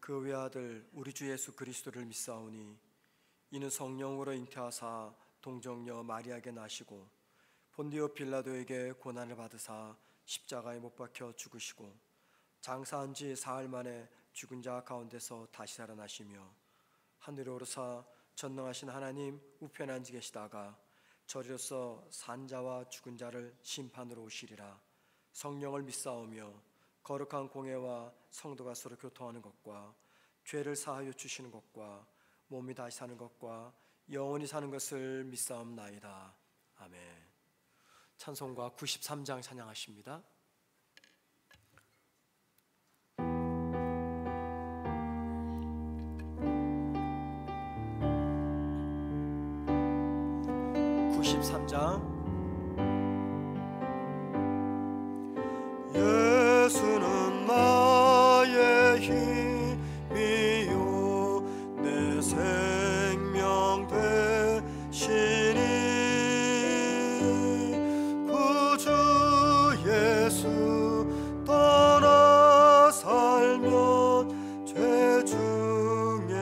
그 외아들 우리 주 예수 그리스도를 믿사오니 이는 성령으로 잉태하사 동정녀 마리아에게 나시고 본디오 빌라도에게 고난을 받으사 십자가에 못 박혀 죽으시고 장사한 지 사흘 만에 죽은 자 가운데서 다시 살아나시며 하늘에 오르사 전능하신 하나님 우편에 앉아 계시다가 저리로서 산 자와 죽은 자를 심판으로 오시리라. 성령을 믿사오며 거룩한 공회와 성도가 서로 교통하는 것과 죄를 사하여 주시는 것과 몸이 다시 사는 것과 영원히 사는 것을 믿사옵나이다. 아멘. 찬송가 93장 찬양하십니다. 예수는 나의 힘이요 내 생명 되시니 구주 예수 떠나 살면 죄 중에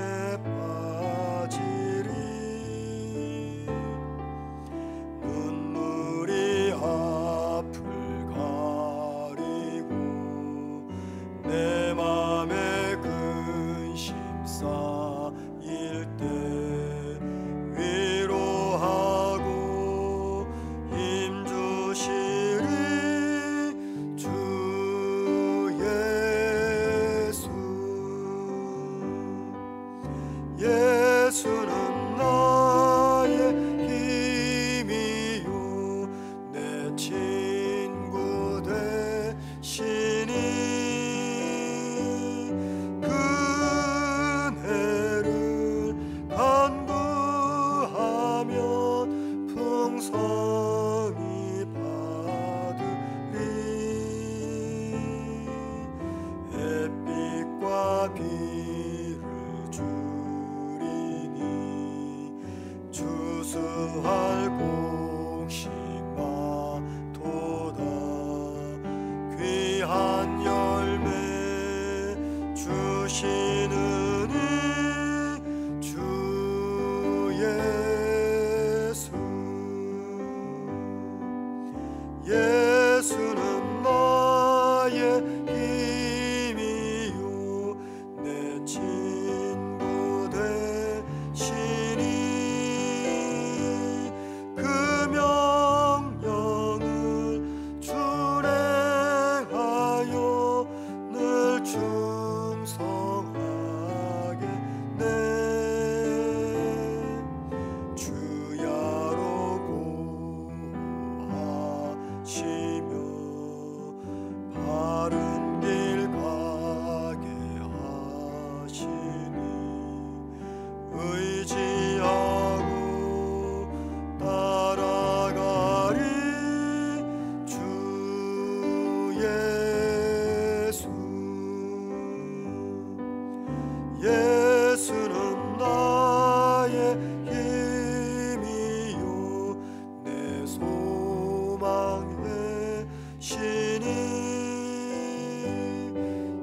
빠지리. 눈물이 앞을 가리고 내 맘에 근심 쌓일 때 위로하고 힘 주시리 주 예수. 예수는 나의 힘이요 내 친구 되시니 은혜를 간구하면 풍성히 받으리. 햇빛과 비를 주리니 주수할 공식마도다. 귀한 열매 주시느니 주 예수. 예수는 나의 힘이요 내 친구 되시니 그 명령을 준행하여 늘 충성하겠네. 주야로 구하시며 바른 길 가게 하시니 의지하고 따라가리 주 예수. 예수는 나의 힘이요 내 소망 되시니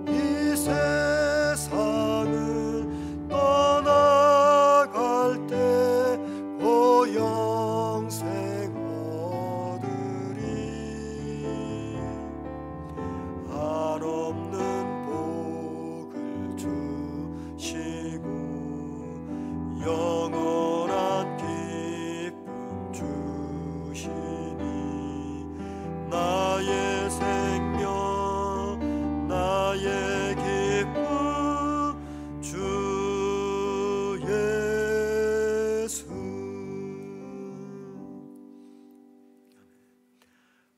이 세상을 떠나갈 때 고영생 얻으리. 한없는 복을 주시고 영원한 기쁨 주시니 나의 생명 나의 기쁨 주 예수.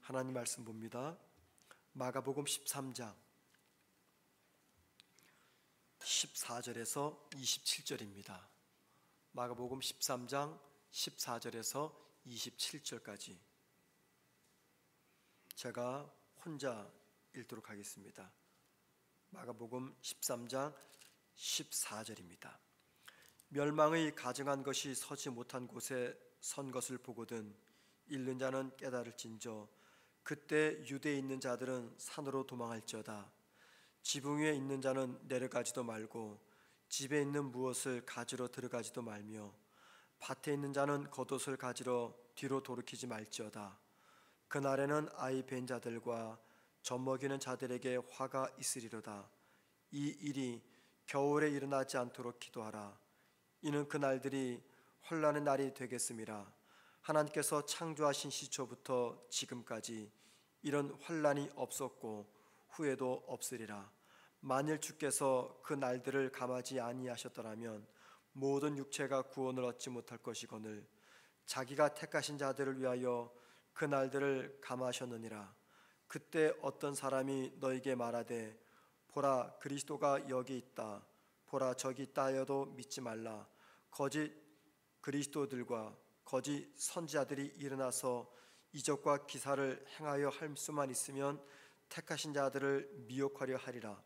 하나님 말씀 봅니다. 마가복음 13장 14절에서 27절입니다. 마가복음 13장 14절에서 27절까지 제가 혼자 읽도록 하겠습니다. 마가복음 13장 14절입니다. 멸망의 가증한 것이 서지 못한 곳에 선 것을 보거든 읽는 자는 깨달을진저 그때 유대에 있는 자들은 산으로 도망할지어다. 지붕 위에 있는 자는 내려가지도 말고 집에 있는 무엇을 가지러 들어가지도 말며 밭에 있는 자는 겉옷을 가지러 뒤로 돌이키지 말지어다. 그날에는 아이 벤 자들과 젖먹이는 자들에게 화가 있으리로다. 이 일이 겨울에 일어나지 않도록 기도하라. 이는 그 날들이 혼란의 날이 되겠음이라. 하나님께서 창조하신 시초부터 지금까지 이런 혼란이 없었고 후에도 없으리라. 만일 주께서 그 날들을 감하지 아니하셨더라면 모든 육체가 구원을 얻지 못할 것이거늘 자기가 택하신 자들을 위하여 그 날들을 감하셨느니라. 그때 어떤 사람이 너에게 말하되 보라 그리스도가 여기 있다, 보라 저기 있다 하여도 믿지 말라. 거짓 그리스도들과 거짓 선지자들이 일어나서 이적과 기사를 행하여 할 수만 있으면 택하신 자들을 미혹하려 하리라.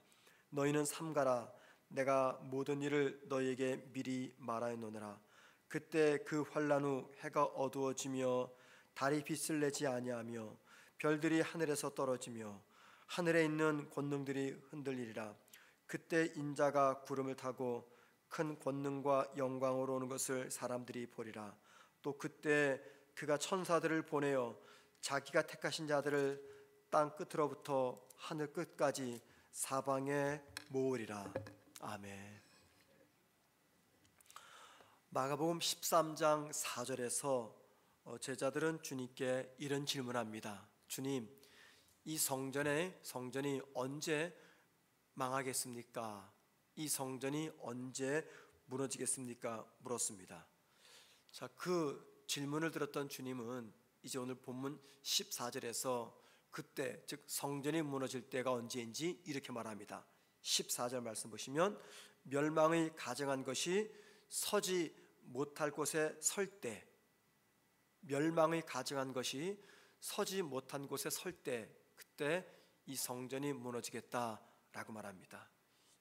너희는 삼가라. 내가 모든 일을 너희에게 미리 말하였노니라. 그때 그 환난 후 해가 어두워지며 달이 빛을 내지 아니하며 별들이 하늘에서 떨어지며 하늘에 있는 권능들이 흔들리리라. 그때 인자가 구름을 타고 큰 권능과 영광으로 오는 것을 사람들이 보리라. 또 그때 그가 천사들을 보내어 자기가 택하신 자들을 땅 끝으로부터 하늘 끝까지 사방에 모으리라. 아멘. 마가복음 13장 4절에서 제자들은 주님께 이런 질문합니다. 주님, 이 성전이 언제 망하겠습니까? 이 성전이 언제 무너지겠습니까? 물었습니다. 자, 그 질문을 들었던 주님은 이제 오늘 본문 14절에서 그때, 즉 성전이 무너질 때가 언제인지 이렇게 말합니다. 14절 말씀 보시면 멸망의 가증한 것이 서지 못할 곳에 설 때, 멸망의 가증한 것이 서지 못한 곳에 설 때, 그때 이 성전이 무너지겠다라고 말합니다.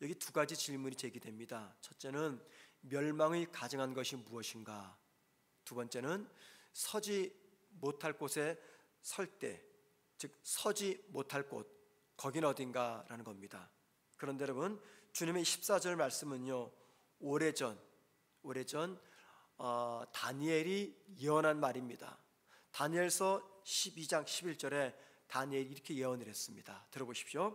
여기 두 가지 질문이 제기됩니다. 첫째는 멸망의 가증한 것이 무엇인가? 두 번째는 서지 못할 곳에 설 때, 즉 서지 못할 곳, 거긴 어딘가라는 겁니다. 그런데 여러분, 주님의 14절 말씀은요, 오래전 다니엘이 예언한 말입니다. 다니엘서 12장 11절에 다니엘이 이렇게 예언을 했습니다. 들어보십시오.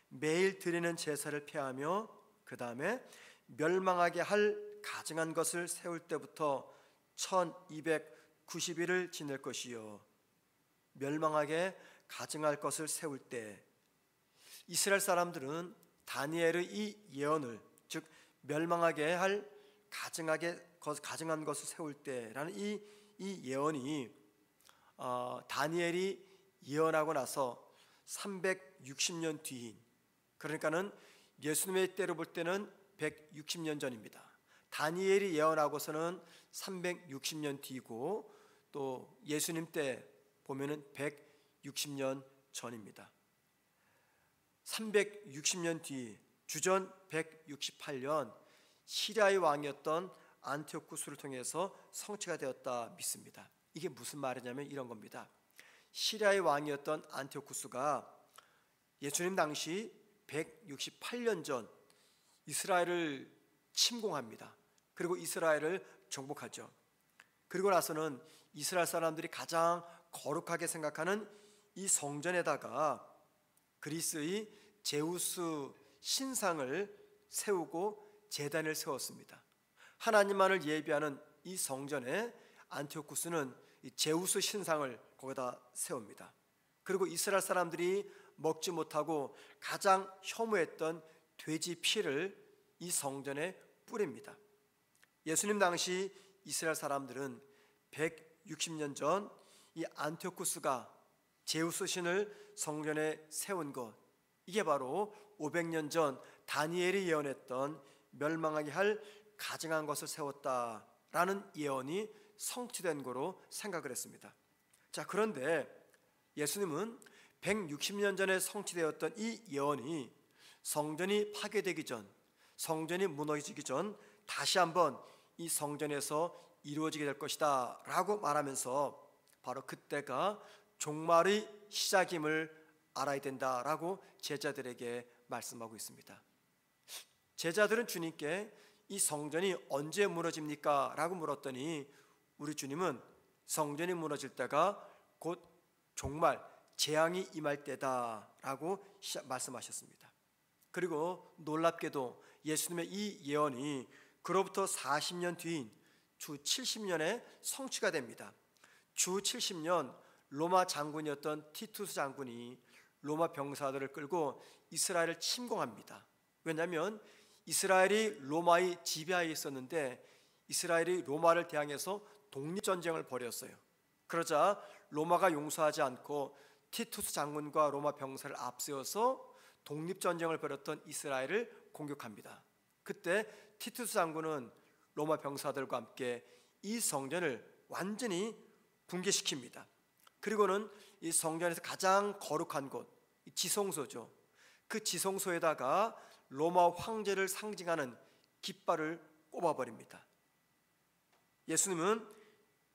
매일 드리는 제사를 폐하며 그 다음에 멸망하게 할 가증한 것을 세울 때부터 1290일을 지낼 것이요. 멸망하게 가증할 것을 세울 때, 이스라엘 사람들은 다니엘의 이 예언을, 즉 멸망하게 할 가증한 것을 세울 때라는 이 예언이 다니엘이 예언하고 나서 360년 뒤인, 그러니까는 예수님의 때로 볼 때는 160년 전입니다. 다니엘이 예언하고서는 360년 뒤고 또 예수님 때 보면은 160년 전입니다. 360년 뒤, 주전 168년 시리아의 왕이었던 안티오쿠스를 통해서 성취가 되었다 믿습니다. 이게 무슨 말이냐면 이런 겁니다. 시리아의 왕이었던 안티오쿠스가 예수님 당시 168년 전 이스라엘을 침공합니다. 그리고 이스라엘을 정복하죠. 그리고 나서는 이스라엘 사람들이 가장 거룩하게 생각하는 이 성전에다가 그리스의 제우스 신상을 세우고 제단을 세웠습니다. 하나님만을 예비하는 이 성전에 안티오쿠스는 이 제우스 신상을 거기다 세웁니다. 그리고 이스라엘 사람들이 먹지 못하고 가장 혐오했던 돼지 피를 이 성전에 뿌립니다. 예수님 당시 이스라엘 사람들은 160년 전 이 안티오쿠스가 제우스 신을 성전에 세운 것, 이게 바로 500년 전 다니엘이 예언했던 멸망하게 할 가증한 것을 세웠다라는 예언이 성취된 거로 생각을 했습니다. 자, 그런데 예수님은 160년 전에 성취되었던 이 예언이 성전이 파괴되기 전, 성전이 무너지기 전 다시 한번 이 성전에서 이루어지게 될 것이다 라고 말하면서 바로 그때가 종말의 시작임을 알아야 된다라고 제자들에게 말씀하고 있습니다. 제자들은 주님께 이 성전이 언제 무너집니까? 라고 물었더니 우리 주님은 성전이 무너질 때가 곧 종말 재앙이 임할 때다 라고 말씀하셨습니다. 그리고 놀랍게도 예수님의 이 예언이 그로부터 40년 뒤인 주 70년에 성취가 됩니다. 주 70년 로마 장군이었던 티투스 장군이 로마 병사들을 끌고 이스라엘을 침공합니다. 왜냐하면 이스라엘이 로마의 지배하에 있었는데 이스라엘이 로마를 대항해서 독립전쟁을 벌였어요. 그러자 로마가 용서하지 않고 티투스 장군과 로마 병사를 앞세워서 독립전쟁을 벌였던 이스라엘을 공격합니다. 그때 티투스 장군은 로마 병사들과 함께 이 성전을 완전히 붕괴시킵니다. 그리고는 이 성전에서 가장 거룩한 곳, 지성소죠. 그 지성소에다가 로마 황제를 상징하는 깃발을 꼽아버립니다. 예수님은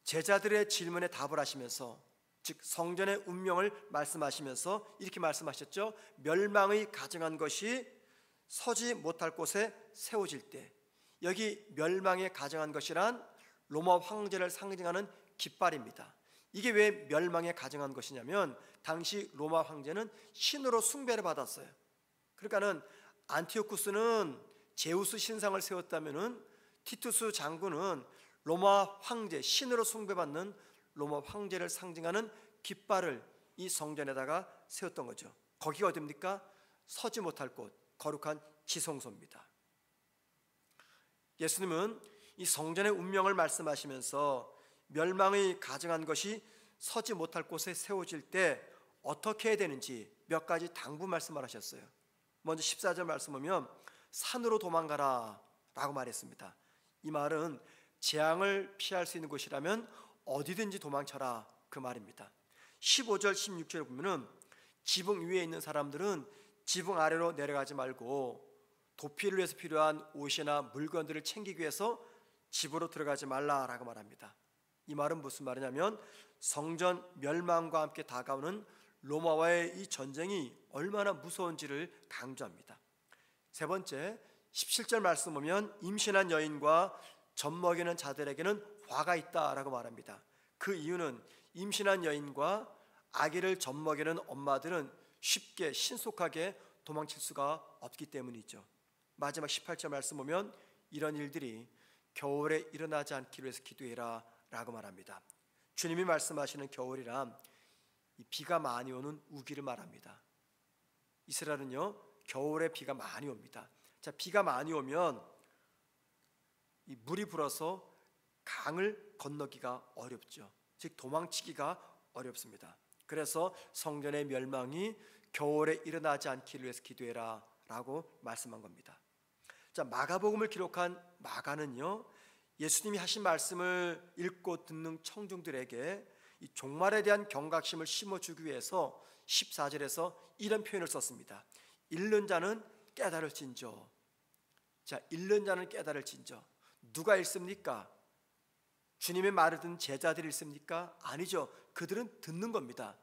제자들의 질문에 답을 하시면서, 즉 성전의 운명을 말씀하시면서 이렇게 말씀하셨죠. 멸망의 가증한 것이 서지 못할 곳에 세워질 때, 여기 멸망에 가증한 것이란 로마 황제를 상징하는 깃발입니다. 이게 왜 멸망에 가증한 것이냐면 당시 로마 황제는 신으로 숭배를 받았어요. 그러니까는 안티오쿠스는 제우스 신상을 세웠다면은 티투스 장군은 로마 황제, 신으로 숭배받는 로마 황제를 상징하는 깃발을 이 성전에다가 세웠던 거죠. 거기가 어디입니까? 서지 못할 곳, 거룩한 지성소입니다. 예수님은 이 성전의 운명을 말씀하시면서 멸망의 가증한 것이 서지 못할 곳에 세워질 때 어떻게 해야 되는지 몇 가지 당부 말씀을 하셨어요. 먼저 14절 말씀 보면 산으로 도망가라 라고 말했습니다. 이 말은 재앙을 피할 수 있는 곳이라면 어디든지 도망쳐라 그 말입니다. 15절 16절 보면은 지붕 위에 있는 사람들은 지붕 아래로 내려가지 말고 도피를 위해서 필요한 옷이나 물건들을 챙기기 위해서 집으로 들어가지 말라라고 말합니다. 이 말은 무슨 말이냐면 성전 멸망과 함께 다가오는 로마와의 이 전쟁이 얼마나 무서운지를 강조합니다. 세 번째 17절 말씀 보면 임신한 여인과 젖먹이는 자들에게는 화가 있다라고 말합니다. 그 이유는 임신한 여인과 아기를 젖먹이는 엄마들은 쉽게 신속하게 도망칠 수가 없기 때문이죠. 마지막 18절 말씀 보면 이런 일들이 겨울에 일어나지 않기로 해서 기도해라 라고 말합니다. 주님이 말씀하시는 겨울이란 이 비가 많이 오는 우기를 말합니다. 이스라엘은요 겨울에 비가 많이 옵니다. 자, 비가 많이 오면 이 물이 불어서 강을 건너기가 어렵죠. 즉 도망치기가 어렵습니다. 그래서 성전의 멸망이 겨울에 일어나지 않기를 위해서 기도해라 라고 말씀한 겁니다. 자, 마가복음을 기록한 마가는요 예수님이 하신 말씀을 읽고 듣는 청중들에게 이 종말에 대한 경각심을 심어주기 위해서 14절에서 이런 표현을 썼습니다. 읽는 자는 깨달을진저. 자, 읽는 자는 깨달을진저. 누가 읽습니까? 주님의 말을 듣는 제자들이 읽습니까? 아니죠. 그들은 듣는 겁니다.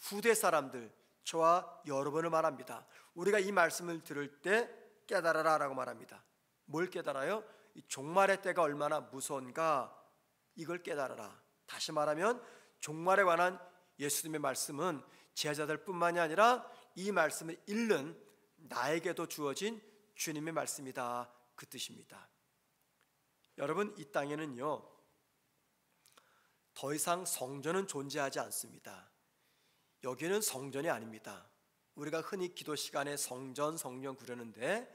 후대 사람들, 저와 여러분을 말합니다. 우리가 이 말씀을 들을 때 깨달아라 라고 말합니다. 뭘 깨달아요? 이 종말의 때가 얼마나 무서운가 이걸 깨달아라. 다시 말하면 종말에 관한 예수님의 말씀은 제자들 뿐만이 아니라 이 말씀을 읽는 나에게도 주어진 주님의 말씀이다 그 뜻입니다. 여러분, 이 땅에는요 더 이상 성전은 존재하지 않습니다. 여기는 성전이 아닙니다. 우리가 흔히 기도 시간에 성전 구르는데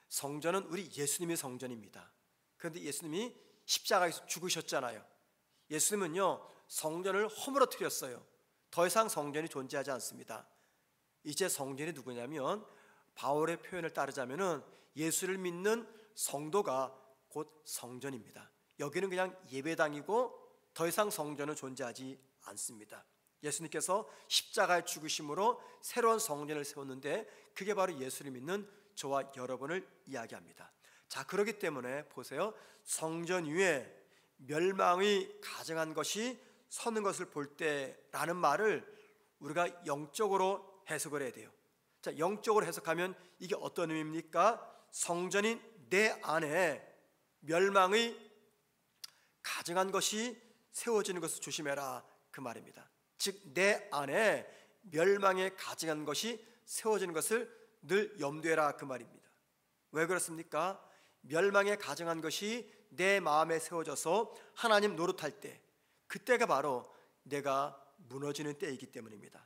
성전은 우리 예수님의 성전입니다. 그런데 예수님이 십자가에서 죽으셨잖아요. 예수님은요 성전을 허물어뜨렸어요. 더 이상 성전이 존재하지 않습니다. 이제 성전이 누구냐면 바울의 표현을 따르자면은 예수를 믿는 성도가 곧 성전입니다. 여기는 그냥 예배당이고 더 이상 성전은 존재하지 않습니다. 예수님께서 십자가의 죽으심으로 새로운 성전을 세웠는데 그게 바로 예수를 믿는 저와 여러분을 이야기합니다. 자, 그렇기 때문에 보세요. 성전 위에 멸망이 가증한 것이 서는 것을 볼 때라는 말을 우리가 영적으로 해석을 해야 돼요. 자, 자, 영적으로 해석하면 이게 어떤 의미입니까? 성전인 내 안에 멸망의 가증한 것이 세워지는 것을 조심해라, 그 말입니다. 즉 내 안에 멸망의 가증한 것이 세워지는 것을 늘 염두해라, 그 말입니다. 왜 그렇습니까? 멸망의 가증한 것이 내 마음에 세워져서 하나님 노릇할 때, 그때가 바로 내가 무너지는 때이기 때문입니다.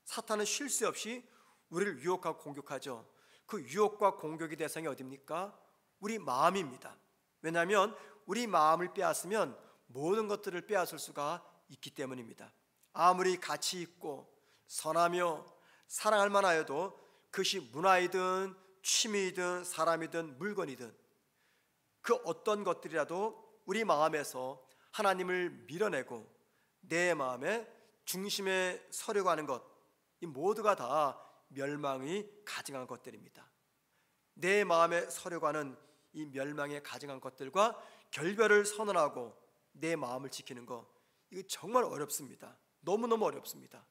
사탄은 쉴 새 없이 우리를 유혹하고 공격하죠. 그 유혹과 공격의 대상이 어디입니까? 우리 마음입니다. 왜냐하면 우리 마음을 빼앗으면 모든 것들을 빼앗을 수가 있기 때문입니다. 아무리 가치 있고 선하며 사랑할 만하여도 그것이 문화이든 취미이든 사람이든 물건이든 그 어떤 것들이라도 우리 마음에서 하나님을 밀어내고 내 마음의 중심에 서려고 하는 것, 이 모두가 다 멸망이 가증한 것들입니다. 내 마음에 서려고 하는 이 멸망에 가증한 것들과 결별을 선언하고 내 마음을 지키는 것, 이거 정말 어렵습니다. 너무너무 어렵습니다.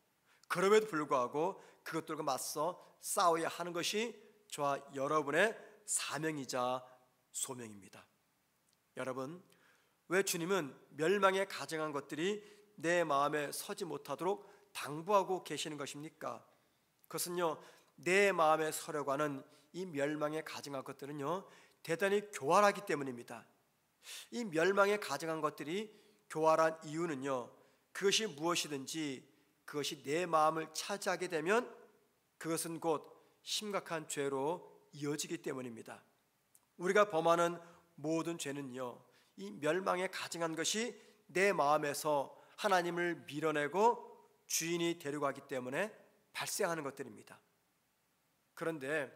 그럼에도 불구하고 그것들과 맞서 싸워야 하는 것이 저와 여러분의 사명이자 소명입니다. 여러분, 왜 주님은 멸망에 가증한 것들이 내 마음에 서지 못하도록 당부하고 계시는 것입니까? 그것은요, 내 마음에 서려고 하는 이 멸망에 가증한 것들은요, 대단히 교활하기 때문입니다. 이 멸망에 가증한 것들이 교활한 이유는요, 그것이 무엇이든지 그것이 내 마음을 차지하게 되면 그것은 곧 심각한 죄로 이어지기 때문입니다. 우리가 범하는 모든 죄는요, 이 멸망에 가증한 것이 내 마음에서 하나님을 밀어내고 주인이 데려가기 때문에 발생하는 것들입니다. 그런데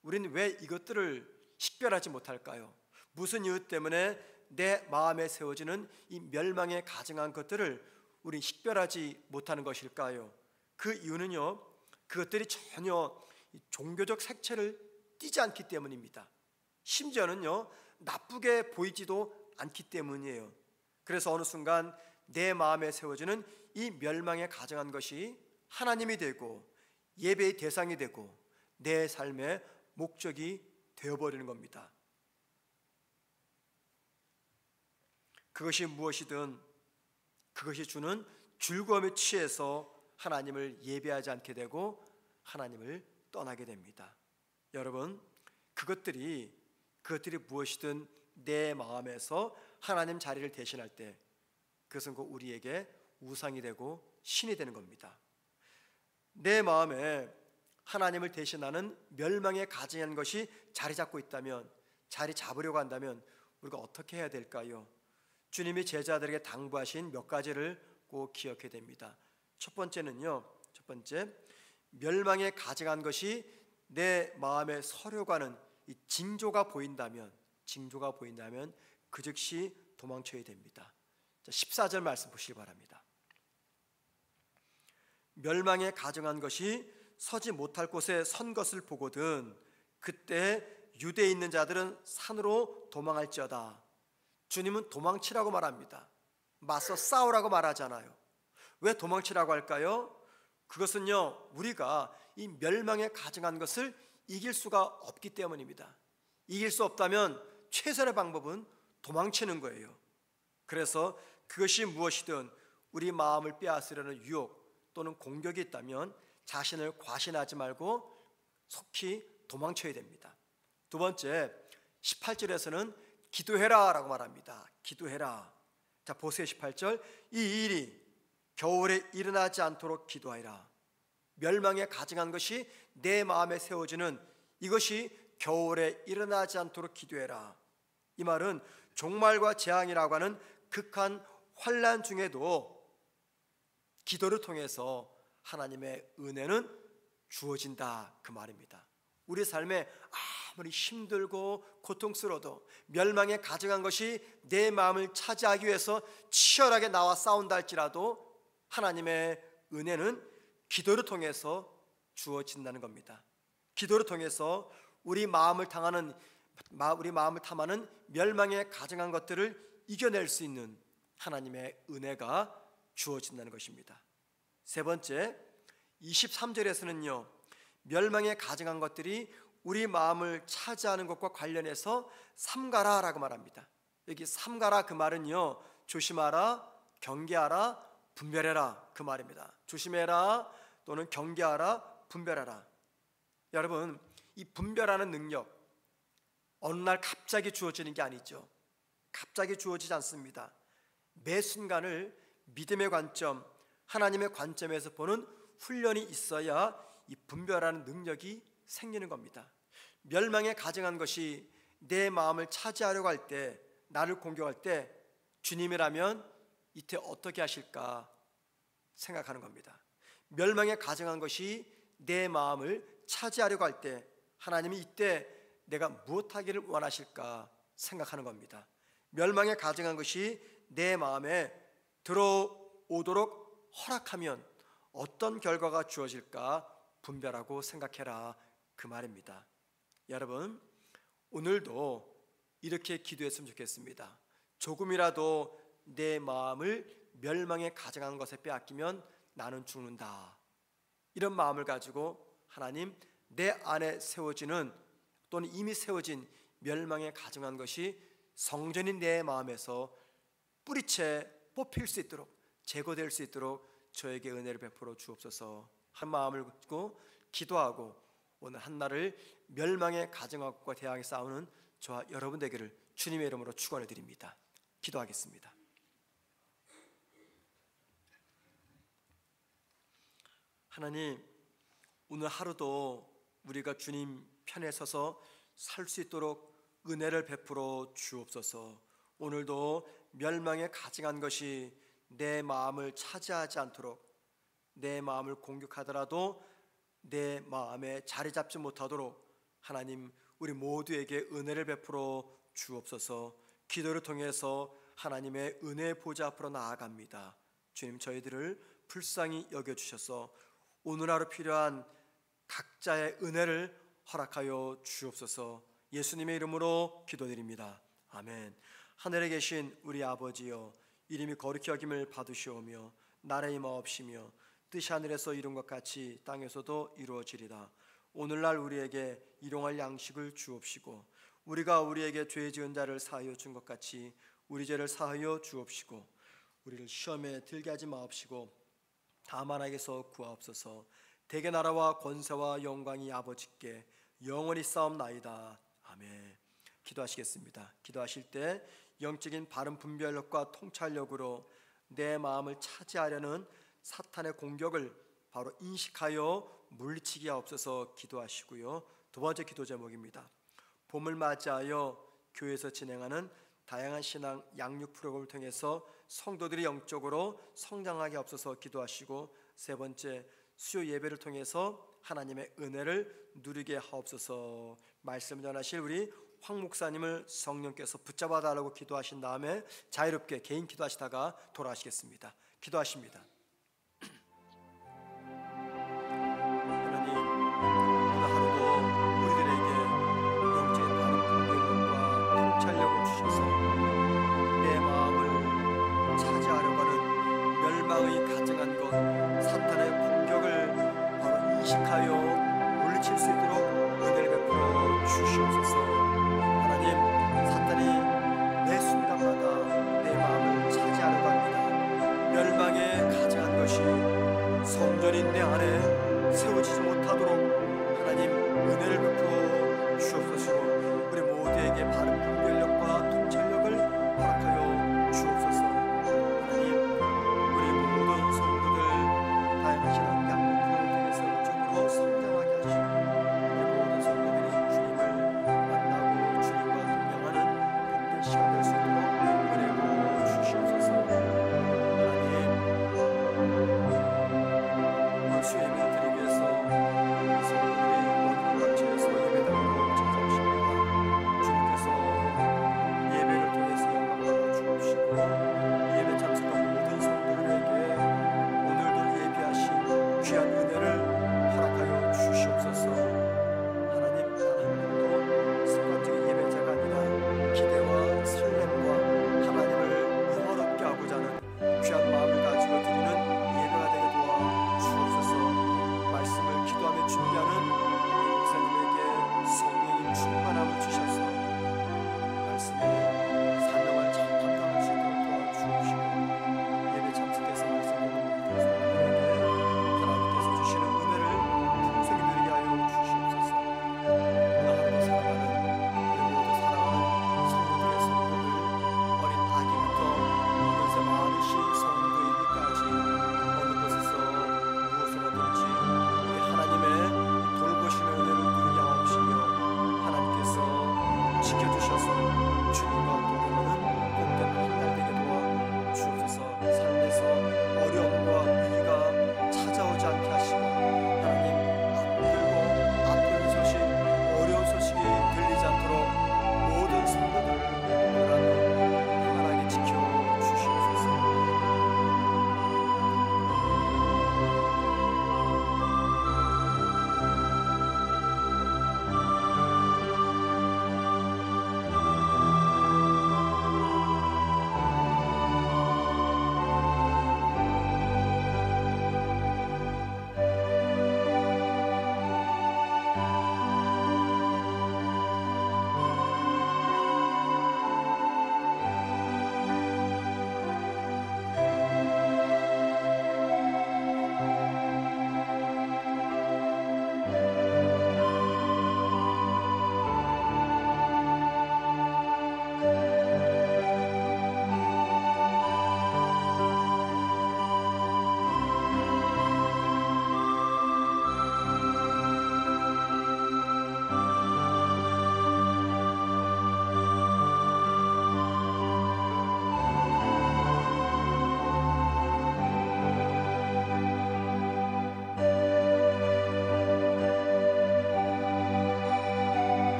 우리는 왜 이것들을 식별하지 못할까요? 무슨 이유 때문에 내 마음에 세워지는 이 멸망에 가증한 것들을 우리 식별하지 못하는 것일까요? 그 이유는요, 그것들이 전혀 종교적 색채를 띠지 않기 때문입니다. 심지어는요, 나쁘게 보이지도 않기 때문이에요. 그래서 어느 순간 내 마음에 세워지는 이 멸망에 가증한 것이 하나님이 되고 예배의 대상이 되고 내 삶의 목적이 되어버리는 겁니다. 그것이 무엇이든 그것이 주는 즐거움에 취해서 하나님을 예배하지 않게 되고 하나님을 떠나게 됩니다. 여러분, 그것들이 무엇이든 내 마음에서 하나님 자리를 대신할 때 그것은 곧 우리에게 우상이 되고 신이 되는 겁니다. 내 마음에 하나님을 대신하는 멸망에 가증한 것이 자리 잡고 있다면, 자리 잡으려고 한다면 우리가 어떻게 해야 될까요? 주님이 제자들에게 당부하신 몇 가지를 꼭 기억해야 됩니다. 첫 번째는요, 멸망에 가증한 것이 내 마음에 서려고 하는 이 징조가 보인다면 그 즉시 도망쳐야 됩니다. 14절 말씀 보시기 바랍니다. 멸망에 가증한 것이 서지 못할 곳에 선 것을 보거든 그때 유대에 있는 자들은 산으로 도망할지어다. 주님은 도망치라고 말합니다. 맞서 싸우라고 말하잖아요. 왜 도망치라고 할까요? 그것은요, 우리가 이 멸망에 가증한 것을 이길 수가 없기 때문입니다. 이길 수 없다면 최선의 방법은 도망치는 거예요. 그래서 그것이 무엇이든 우리 마음을 빼앗으려는 유혹 또는 공격이 있다면 자신을 과신하지 말고 속히 도망쳐야 됩니다. 두 번째, 18절에서는 기도해라 라고 말합니다. 기도해라. 자, 보세요. 18절, 이 일이 겨울에 일어나지 않도록 기도하라. 멸망에 가증한 것이 내 마음에 세워지는 이것이 겨울에 일어나지 않도록 기도해라. 이 말은 종말과 재앙이라고 하는 극한 환난 중에도 기도를 통해서 하나님의 은혜는 주어진다, 그 말입니다. 우리 삶에 아무리 힘들고 고통스러워도 멸망에 가증한 것이 내 마음을 차지하기 위해서 치열하게 나와 싸운다 할지라도 하나님의 은혜는 기도를 통해서 주어진다는 겁니다. 기도를 통해서 우리 마음을 탐하는 멸망에 가증한 것들을 이겨낼 수 있는 하나님의 은혜가 주어진다는 것입니다. 세 번째, 23절에서는요, 멸망에 가증한 것들이 우리 마음을 차지하는 것과 관련해서 삼가라라고 말합니다. 여기 삼가라 그 말은요, 조심하라, 경계하라, 분별해라 그 말입니다. 조심해라 또는 경계하라, 분별하라. 여러분, 이 분별하는 능력 어느 날 갑자기 주어지는 게 아니죠. 갑자기 주어지지 않습니다. 매 순간을 믿음의 관점, 하나님의 관점에서 보는 훈련이 있어야 이 분별하는 능력이 생기는 겁니다. 멸망에 가증한 것이 내 마음을 차지하려고 할 때, 나를 공격할 때 주님이라면 이때 어떻게 하실까 생각하는 겁니다. 멸망에 가증한 것이 내 마음을 차지하려고 할 때 하나님이 이때 내가 무엇하기를 원하실까 생각하는 겁니다. 멸망에 가증한 것이 내 마음에 들어오도록 허락하면 어떤 결과가 주어질까 분별하고 생각해라 그 말입니다. 여러분, 오늘도 이렇게 기도했으면 좋겠습니다. 조금이라도 내 마음을 멸망에 가증한 것에 빼앗기면 나는 죽는다, 이런 마음을 가지고 하나님, 내 안에 세워지는 또는 이미 세워진 멸망에 가증한 것이 성전인 내 마음에서 뿌리채 뽑힐 수 있도록, 제거될 수 있도록 저에게 은혜를 베풀어 주옵소서. 한 마음을 갖고 기도하고 오늘 한날을 멸망에 가증한 것과 대항해 싸우는 저와 여러분 되기를 주님의 이름으로 축원해 드립니다. 기도하겠습니다. 하나님, 오늘 하루도 우리가 주님 편에 서서 살 수 있도록 은혜를 베풀어 주옵소서. 오늘도 멸망에 가증한 것이 내 마음을 차지하지 않도록, 내 마음을 공격하더라도 내 마음에 자리 잡지 못하도록 하나님, 우리 모두에게 은혜를 베풀어 주옵소서. 기도를 통해서 하나님의 은혜 보좌 앞으로 나아갑니다. 주님, 저희들을 불쌍히 여겨주셔서 오늘 하루 필요한 각자의 은혜를 허락하여 주옵소서. 예수님의 이름으로 기도드립니다. 아멘. 하늘에 계신 우리 아버지여, 이름이 거룩히 여김을 받으시오며 나라의 마옵시며 뜻이 하늘에서 이룬 것 같이 땅에서도 이루어지리다. 오늘날 우리에게 일용할 양식을 주옵시고, 우리가 우리에게 죄 지은 자를 사하여 준 것 같이 우리 죄를 사하여 주옵시고, 우리를 시험에 들게 하지 마옵시고 다만 악에서 구하옵소서. 대개 나라와 권세와 영광이 아버지께 영원히 싸움나이다. 아멘. 기도하시겠습니다. 기도하실 때 영적인 바른 분별력과 통찰력으로 내 마음을 차지하려는 사탄의 공격을 바로 인식하여 물리치게 하옵소서 기도하시고요. 두 번째 기도 제목입니다. 봄을 맞이하여 교회에서 진행하는 다양한 신앙 양육 프로그램을 통해서 성도들이 영적으로 성장하게 하옵소서 기도하시고, 세 번째, 수요 예배를 통해서 하나님의 은혜를 누리게 하옵소서. 말씀 전하실 우리 황 목사님을 성령께서 붙잡아 달라고 기도하신 다음에 자유롭게 개인 기도하시다가 돌아가시겠습니다. 기도하십니다.